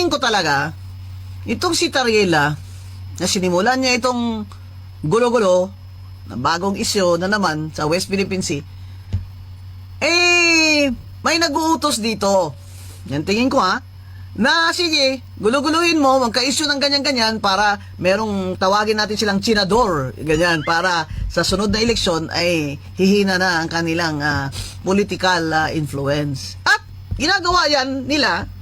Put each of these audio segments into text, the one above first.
tingin ko talaga, itong si Tariela, na sinimulan niya itong gulo-gulo, na bagong isyo na naman sa West Philippine Sea, may nag-uutos dito. Yan tingin ko na sige, gulo-guluhin mo, magka-issue ng ganyan-ganyan para merong tawagin natin silang chinador, ganyan, para sa sunod na eleksyon ay hihina na ang kanilang political influence. At ginagawa yan nila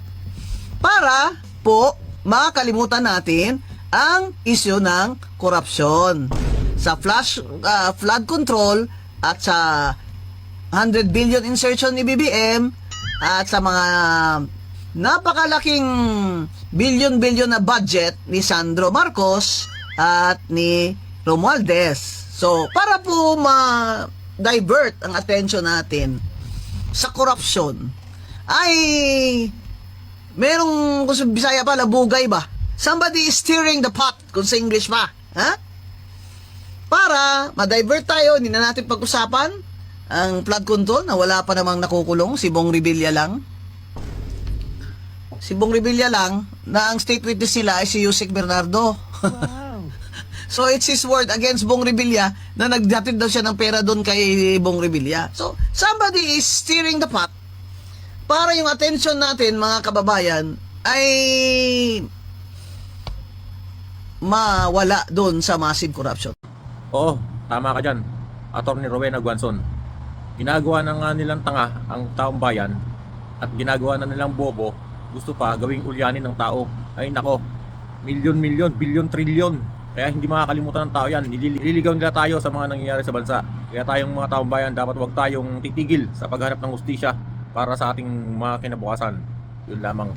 para po makalimutan natin ang issue ng korupsyon sa flood control at sa 100 billion insertion ni BBM at sa mga napakalaking billion-billion na budget ni Sandro Marcos at ni Romualdez. So, para po ma-divert ang attention natin sa korupsyon, ay merong, kung sa Bisaya pa, labugay ba? Somebody is stirring the pot, kung sa English pa. Para ma-divert tayo, hindi na natin pag-usapan ang flood control na wala pa namang nakukulong, si Bong Revilla lang. Si Bong Revilla lang, na ang state witness nila ay si Yusek Bernardo. Wow. So, it's his word against Bong Revilla na nagdatid daw siya ng pera doon kay Bong Revilla. So, somebody is steering the pot para yung attention natin, mga kababayan, ay mawala doon sa massive corruption. Oo, tama ka dyan, Attorney Rowena Guanzon. Ginagawa na nga nilang tanga ang taong bayan at ginagawa na nilang bobo, gusto pa gawing ulyanin ng tao. Ay nako, milyon-milyon, bilyon-trilyon. Kaya hindi makakalimutan ng tao yan. Nililigaw nila tayo sa mga nangyayari sa bansa. Kaya tayong mga taong bayan, dapat wag tayong titigil sa paghanap ng hustisya para sa ating mga kinabukasan. Yun lamang.